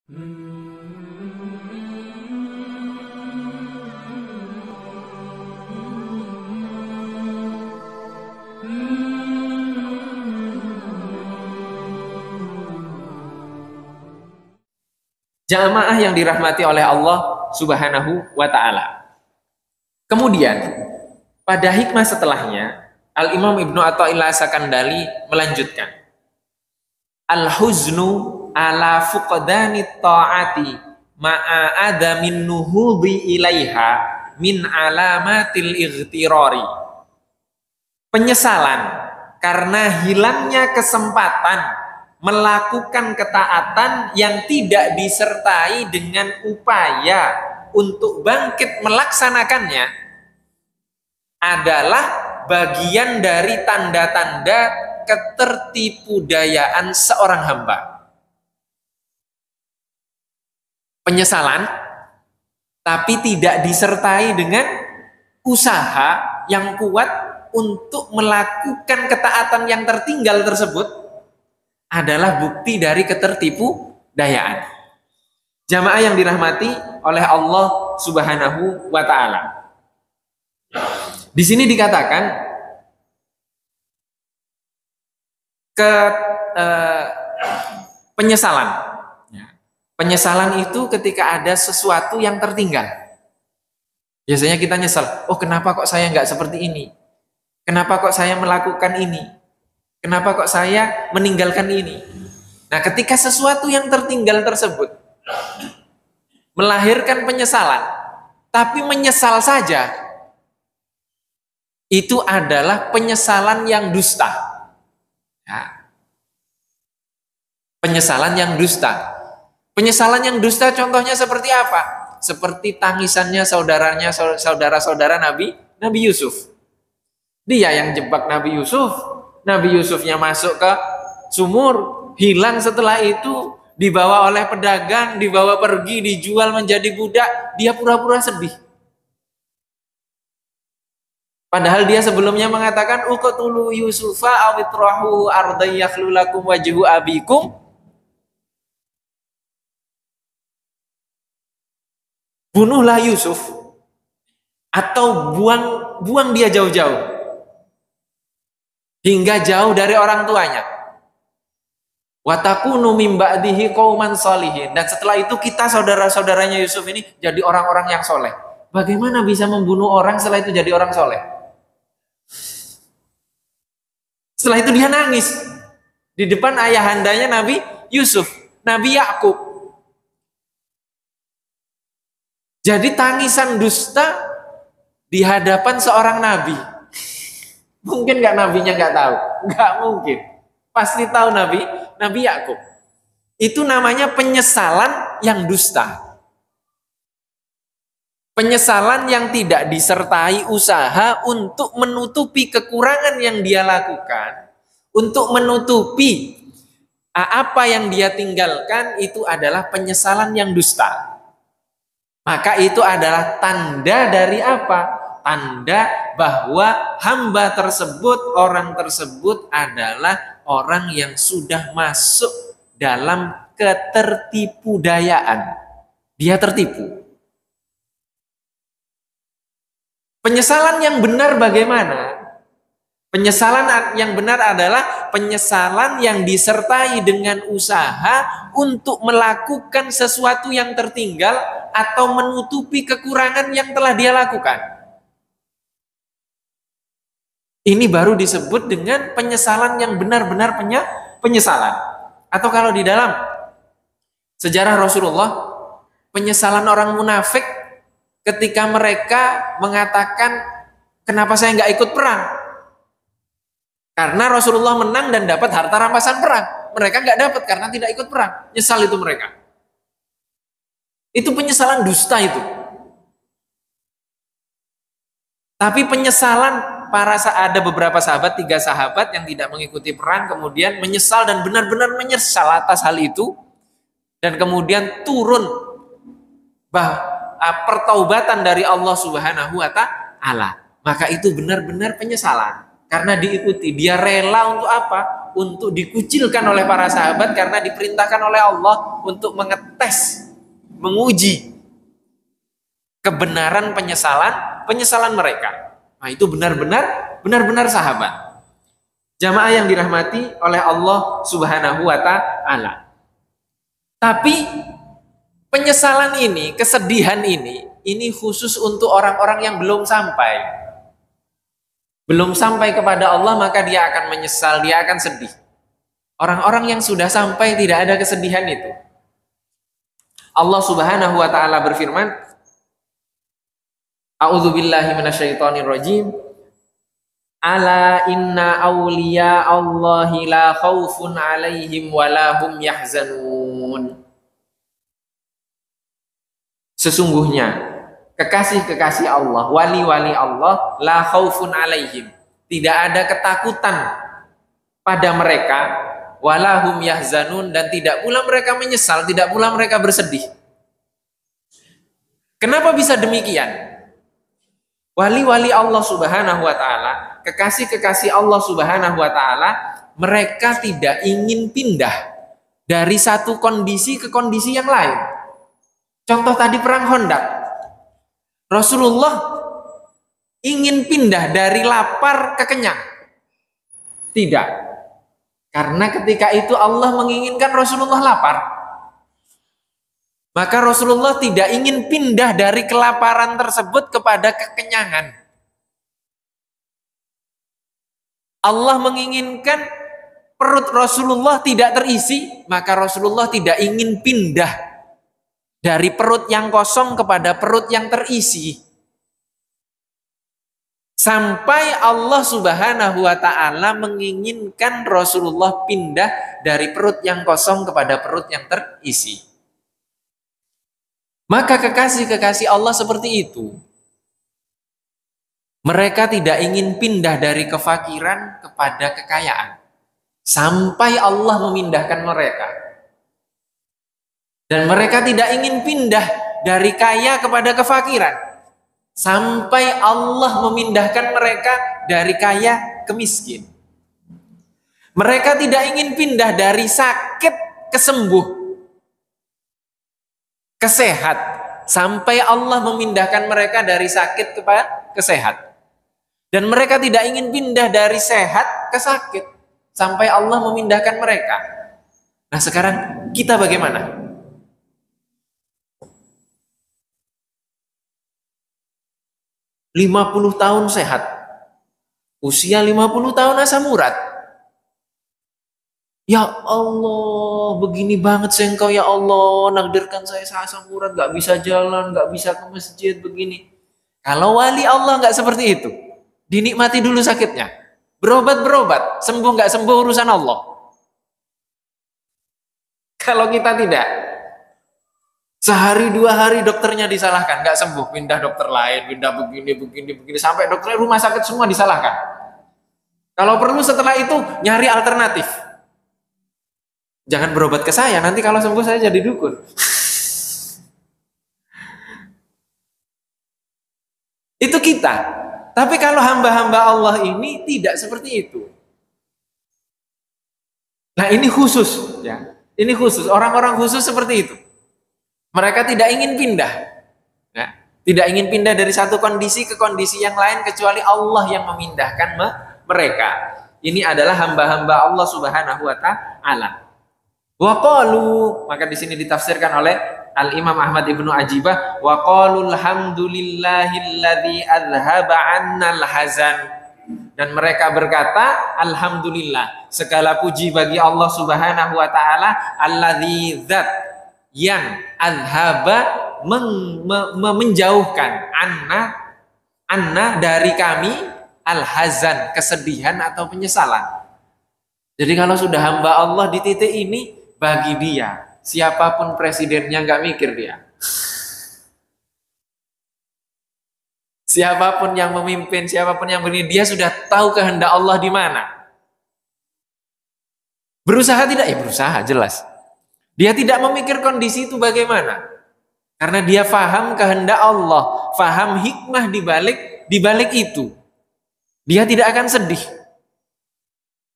Jamaah yang dirahmati oleh Allah Subhanahu wa Ta'ala. Kemudian, pada hikmah setelahnya, Al-Imam Ibnu Athaillah As-Sakandari melanjutkan, Al-huznu ala fuqdani ta'ati ma'a adamin nuhudi ilaiha min alamatil ightirari. Penyesalan karena hilangnya kesempatan melakukan ketaatan yang tidak disertai dengan upaya untuk bangkit melaksanakannya adalah bagian dari tanda-tanda ketertipudayaan seorang hamba. Penyesalan tapi tidak disertai dengan usaha yang kuat untuk melakukan ketaatan yang tertinggal tersebut adalah bukti dari ketertipu-dayaan. Jamaah yang dirahmati oleh Allah Subhanahu wa Ta'ala. Di sini dikatakan penyesalan. Penyesalan itu ketika ada sesuatu yang tertinggal. Biasanya kita nyesal, oh kenapa kok saya nggak seperti ini? Kenapa kok saya melakukan ini? Kenapa kok saya meninggalkan ini? Nah, ketika sesuatu yang tertinggal tersebut melahirkan penyesalan, tapi menyesal saja, itu adalah penyesalan yang dusta. Nah, penyesalan yang dusta. Penyesalan yang dusta contohnya seperti apa? Seperti tangisannya saudara-saudara Nabi Yusuf. Dia yang jebak Nabi Yusuf. Nabi Yusufnya masuk ke sumur, hilang setelah itu, dibawa oleh pedagang, dibawa pergi, dijual menjadi budak, dia pura-pura sedih. Padahal dia sebelumnya mengatakan, uqtulu Yusufa awitrahu ardai yakhlu lakum wajhu abikum. Bunuhlah Yusuf, atau buang dia jauh-jauh. Hingga jauh dari orang tuanya. Watakunu mim ba'dihi qauman sholihin. Dan setelah itu kita saudara-saudaranya Yusuf ini jadi orang-orang yang soleh. Bagaimana bisa membunuh orang setelah itu jadi orang soleh? Setelah itu dia nangis di depan ayahandanya Nabi Yusuf, Nabi Yakub. Jadi tangisan dusta di hadapan seorang nabi. Mungkin nggak nabinya nggak tahu? Nggak mungkin. Pasti tahu Nabi Yakub. Itu namanya penyesalan yang dusta. Penyesalan yang tidak disertai usaha untuk menutupi kekurangan yang dia lakukan. Untuk menutupi apa yang dia tinggalkan, itu adalah penyesalan yang dusta. Maka itu adalah tanda dari apa? Tanda bahwa hamba tersebut, orang tersebut adalah orang yang sudah masuk dalam ketertipudayaan. Dia tertipu. Penyesalan yang benar bagaimana? Penyesalan yang benar adalah penyesalan yang disertai dengan usaha untuk melakukan sesuatu yang tertinggal atau menutupi kekurangan yang telah dia lakukan. Ini baru disebut dengan penyesalan yang benar-benar penyesalan. Atau kalau di dalam sejarah Rasulullah, penyesalan orang munafik ketika mereka mengatakan, kenapa saya nggak ikut perang? Karena Rasulullah menang dan dapat harta rampasan perang. Mereka nggak dapat karena tidak ikut perang. Nyesal itu mereka. Itu penyesalan dusta itu. Tapi penyesalan ada beberapa sahabat, 3 sahabat yang tidak mengikuti perang, kemudian menyesal dan benar-benar menyesal atas hal itu, dan kemudian turun pertaubatan dari Allah Subhanahu wa Ta'ala. Maka itu benar-benar penyesalan karena diikuti. Dia rela untuk apa? untuk dikucilkan oleh para sahabat karena diperintahkan oleh Allah untuk mengetes, menguji kebenaran penyesalan mereka. Nah, itu benar-benar sahabat. Jamaah yang dirahmati oleh Allah Subhanahu wa taala. Tapi penyesalan ini, kesedihan ini khusus untuk orang-orang yang belum sampai. Belum sampai kepada Allah, maka dia akan menyesal, dia akan sedih. Orang-orang yang sudah sampai tidak ada kesedihan itu. Allah Subhanahu wa taala berfirman, A'udzubillahi minasyaitonirrajim. Ala inna awliya Allahi la khaufun alaihim wa la hum yahzanun. Sesungguhnya kekasih-kekasih Allah, wali-wali Allah, la khaufun alaihim, tidak ada ketakutan pada mereka, wa la hum yahzanun, dan tidak pula mereka menyesal, tidak pula mereka bersedih. Kenapa bisa demikian? Wali-wali Allah Subhanahu wa taala, kekasih-kekasih Allah Subhanahu wa taala, mereka tidak ingin pindah dari satu kondisi ke kondisi yang lain. Contoh tadi perang Khandaq. Rasulullah ingin pindah dari lapar ke kenyang. Tidak. Karena ketika itu Allah menginginkan Rasulullah lapar. Maka Rasulullah tidak ingin pindah dari kelaparan tersebut kepada kekenyangan. Allah menginginkan perut Rasulullah tidak terisi, maka Rasulullah tidak ingin pindah dari perut yang kosong kepada perut yang terisi. Sampai Allah Subhanahu wa taala menginginkan Rasulullah pindah dari perut yang kosong kepada perut yang terisi. Maka kekasih-kekasih Allah seperti itu. Mereka tidak ingin pindah dari kefakiran kepada kekayaan. Sampai Allah memindahkan mereka. Dan mereka tidak ingin pindah dari kaya kepada kefakiran. Sampai Allah memindahkan mereka dari kaya ke miskin. Mereka tidak ingin pindah dari sakit ke sembuh, kesehat, sampai Allah memindahkan mereka dari sakit kepada kesehat. Dan mereka tidak ingin pindah dari sehat ke sakit, sampai Allah memindahkan mereka. Nah, sekarang kita bagaimana? ...50 tahun sehat, usia 50 tahun asam urat. Ya Allah, begini banget sih engkau ya Allah, nakdirkan saya asam urat, gak bisa jalan, gak bisa ke masjid, begini. Kalau wali Allah gak seperti itu. Dinikmati dulu sakitnya. Berobat, sembuh gak sembuh urusan Allah. Kalau kita tidak, sehari 2 hari dokternya disalahkan, gak sembuh, pindah dokter lain, pindah begini, sampai dokternya rumah sakit semua disalahkan. Kalau perlu setelah itu nyari alternatif. Jangan berobat ke saya, nanti kalau sembuh saya jadi dukun. Itu kita. Tapi kalau hamba-hamba Allah ini tidak seperti itu. Nah, ini khusus, ya. Ini khusus, orang-orang khusus seperti itu. Mereka tidak ingin pindah. Ya. Tidak ingin pindah dari satu kondisi ke kondisi yang lain kecuali Allah yang memindahkan mereka. Ini adalah hamba-hamba Allah Subhanahu wa taala. Wa qalu, maka di sini ditafsirkan oleh Al-Imam Ahmad Ibnu Ajibah, wa qalu alhamdulillahilladzi adzhaba 'annal hazan. Dan mereka berkata, alhamdulillah, segala puji bagi Allah Subhanahu wa taala, alladzi dzat yang adzhaba menjauhkan anna dari kami al-hazan, kesedihan atau penyesalan. Jadi kalau sudah hamba Allah di titik ini, bagi dia siapapun presidennya nggak mikir dia. Siapapun yang memimpin, siapapun yang begini, dia sudah tahu kehendak Allah di mana. Berusaha tidak? Ya berusaha, jelas. Dia tidak memikir kondisi itu bagaimana. Karena dia faham kehendak Allah, faham hikmah di balik itu. Dia tidak akan sedih.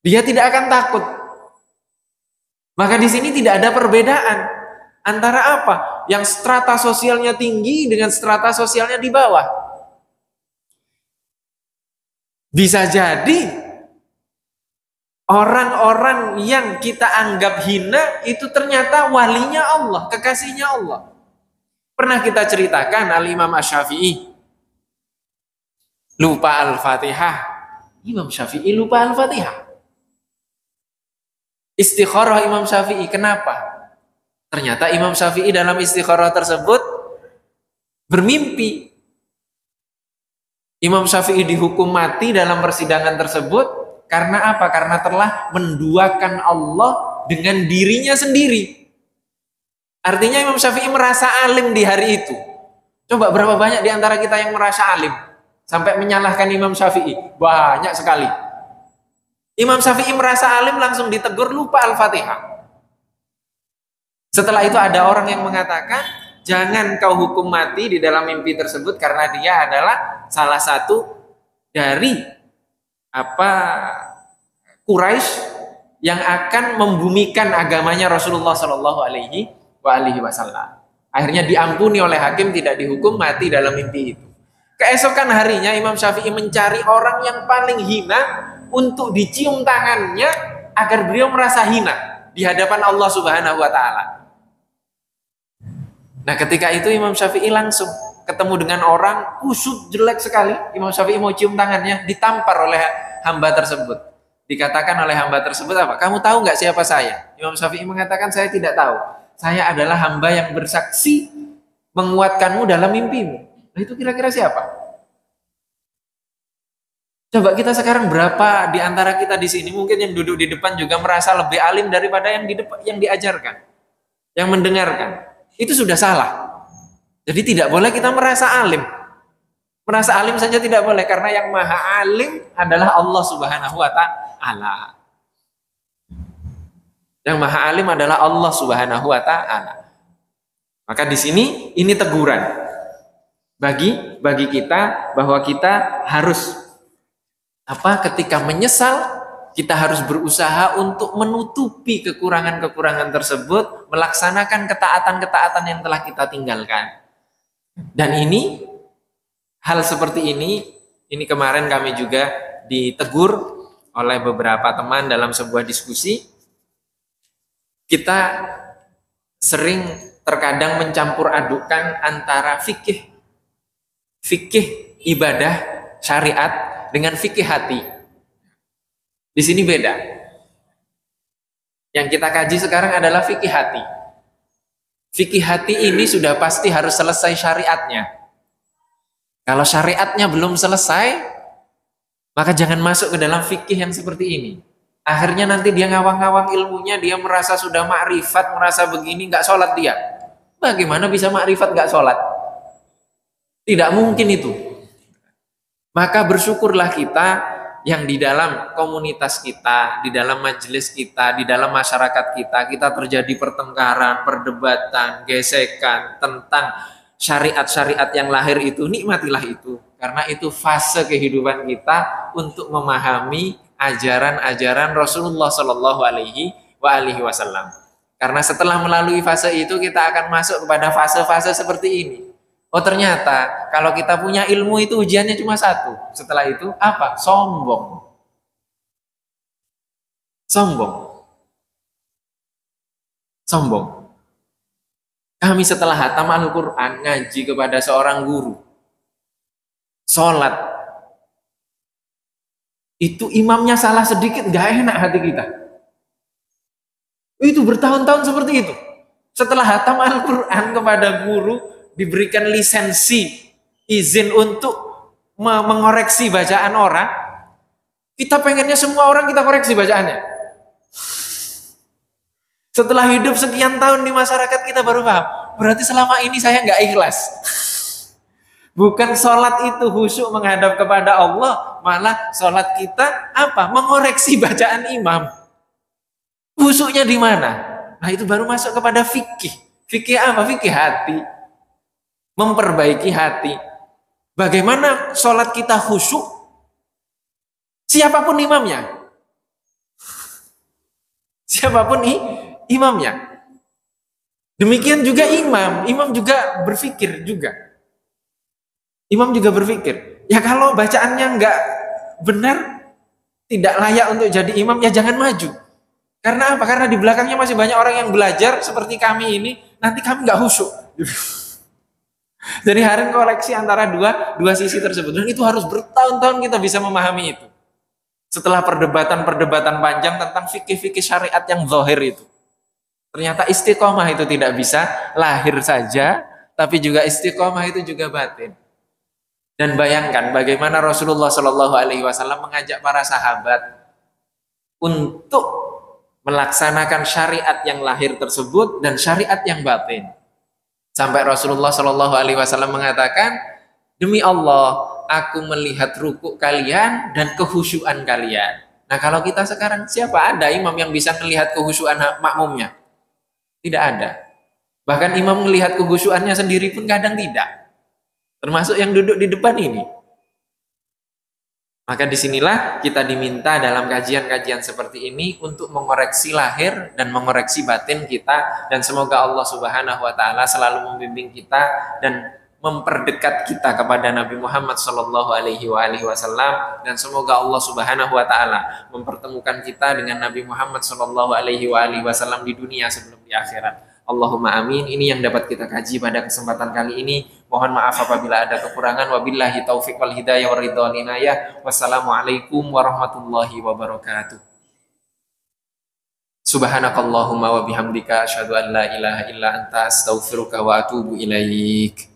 Dia tidak akan takut. Maka di sini tidak ada perbedaan antara apa? Yang strata sosialnya tinggi dengan strata sosialnya di bawah. Bisa jadi orang-orang yang kita anggap hina itu ternyata walinya Allah, kekasihnya Allah. Pernah kita ceritakan Al-Imam Asy-Syafi'i lupa Al-Fatihah. Imam Syafi'i lupa Al-Fatihah. Istikharah Imam Syafi'i, kenapa? Ternyata Imam Syafi'i dalam istikharah tersebut bermimpi. Imam Syafi'i dihukum mati dalam persidangan tersebut karena apa? Karena telah menduakan Allah dengan dirinya sendiri. Artinya Imam Syafi'i merasa alim di hari itu. Coba berapa banyak di antara kita yang merasa alim sampai menyalahkan Imam Syafi'i? Banyak sekali. Imam Syafi'i merasa alim langsung ditegur lupa Al-Fatihah. Setelah itu ada orang yang mengatakan, jangan kau hukum mati di dalam mimpi tersebut karena dia adalah salah satu dari Quraisy yang akan membumikan agamanya Rasulullah Shallallahu Alaihi Wasallam. Akhirnya diampuni oleh hakim, tidak dihukum mati dalam mimpi itu. Keesokan harinya Imam Syafi'i mencari orang yang paling hina untuk dicium tangannya agar beliau merasa hina di hadapan Allah Subhanahu wa taala. Nah, ketika itu Imam Syafi'i langsung ketemu dengan orang kusut jelek sekali. Imam Syafi'i mau cium tangannya, ditampar oleh hamba tersebut. Dikatakan oleh hamba tersebut apa? Kamu tahu nggak siapa saya? Imam Syafi'i mengatakan, saya tidak tahu. Saya adalah hamba yang bersaksi menguatkanmu dalam mimpimu. Nah, itu kira-kira siapa? Coba kita sekarang berapa di antara kita di sini mungkin yang duduk di depan juga merasa lebih alim daripada yang di depan, yang diajarkan, yang mendengarkan. Itu sudah salah. Jadi tidak boleh kita merasa alim. Merasa alim saja tidak boleh, karena yang maha alim adalah Allah Subhanahu wa taala. Yang maha alim adalah Allah Subhanahu wa taala. Maka di sini ini teguran bagi kita bahwa kita harus ketika menyesal, kita harus berusaha untuk menutupi kekurangan-kekurangan tersebut, melaksanakan ketaatan-ketaatan yang telah kita tinggalkan. Dan ini, hal seperti ini kemarin kami juga ditegur oleh beberapa teman dalam sebuah diskusi. Kita sering terkadang mencampur adukan antara fikih ibadah syariat dengan fikih hati. Di sini beda. Yang kita kaji sekarang adalah fikih hati. Fikih hati ini sudah pasti harus selesai syariatnya. Kalau syariatnya belum selesai, maka jangan masuk ke dalam fikih yang seperti ini. Akhirnya nanti dia ngawang-ngawang ilmunya, dia merasa sudah makrifat, merasa begini, nggak sholat dia. Bagaimana bisa makrifat nggak sholat? Tidak mungkin itu. Maka bersyukurlah kita yang di dalam komunitas kita, di dalam majelis kita, di dalam masyarakat kita terjadi pertengkaran, perdebatan, gesekan tentang syariat-syariat yang lahir itu, nikmatilah itu. Karena itu fase kehidupan kita untuk memahami ajaran-ajaran Rasulullah Shallallahu Alaihi Wasallam. Karena setelah melalui fase itu, kita akan masuk kepada fase-fase seperti ini. Oh, ternyata kalau kita punya ilmu itu ujiannya cuma satu. Setelah itu apa? Sombong. Kami setelah hatam Al-Quran ngaji kepada seorang guru, sholat, itu imamnya salah sedikit gak enak hati kita. Itu bertahun-tahun seperti itu. Setelah hatam Al-Quran kepada guru, diberikan lisensi, izin untuk mengoreksi bacaan orang, kita pengennya semua orang kita koreksi bacaannya. Setelah hidup sekian tahun di masyarakat, kita baru paham, berarti selama ini saya nggak ikhlas. Bukan sholat itu khusyuk menghadap kepada Allah, malah sholat kita mengoreksi bacaan imam. Khusyuknya di mana? Nah, itu baru masuk kepada fikih. Fikih apa? Fikih hati. Memperbaiki hati. Bagaimana sholat kita khusyuk? Siapapun imamnya. Siapapun imamnya. Demikian juga imam juga berpikir juga. Imam juga berpikir, ya kalau bacaannya nggak benar, tidak layak untuk jadi imam, ya jangan maju. Karena apa? Karena di belakangnya masih banyak orang yang belajar seperti kami ini, nanti kami nggak khusyuk. Jadi harus koleksi antara dua sisi tersebut. Dan itu harus bertahun-tahun kita bisa memahami itu. Setelah perdebatan-perdebatan panjang tentang fikih-fikih syariat yang zahir itu. Ternyata istiqomah itu tidak bisa lahir saja, tapi juga istiqomah itu juga batin. Dan bayangkan bagaimana Rasulullah Shallallahu Alaihi Wasallam mengajak para sahabat untuk melaksanakan syariat yang lahir tersebut dan syariat yang batin. Sampai Rasulullah Shallallahu Alaihi Wasallam mengatakan, demi Allah, aku melihat ruku kalian dan kehusyuan kalian. Nah, kalau kita sekarang, siapa ada imam yang bisa melihat kehusyuan makmumnya? Tidak ada. Bahkan imam melihat kehusyuannya sendiri pun kadang tidak. Termasuk yang duduk di depan ini. Maka disinilah kita diminta dalam kajian-kajian seperti ini untuk mengoreksi lahir dan mengoreksi batin kita, dan semoga Allah Subhanahu wa taala selalu membimbing kita dan memperdekat kita kepada Nabi Muhammad Shallallahu alaihi wasallam, dan semoga Allah Subhanahu wa taala mempertemukan kita dengan Nabi Muhammad Shallallahu alaihi wasallam di dunia sebelum di akhirat. Allahumma amin. Ini yang dapat kita kaji pada kesempatan kali ini. Mohon maaf apabila ada kekurangan. Wabillahi taufiq wal hidayah wa ridha wal inayah. Wassalamualaikum warahmatullahi wabarakatuh. Subhanakallahumma wa bihamdika asyhadu an la ilaha illa anta astaghfiruka wa atubu ilaik.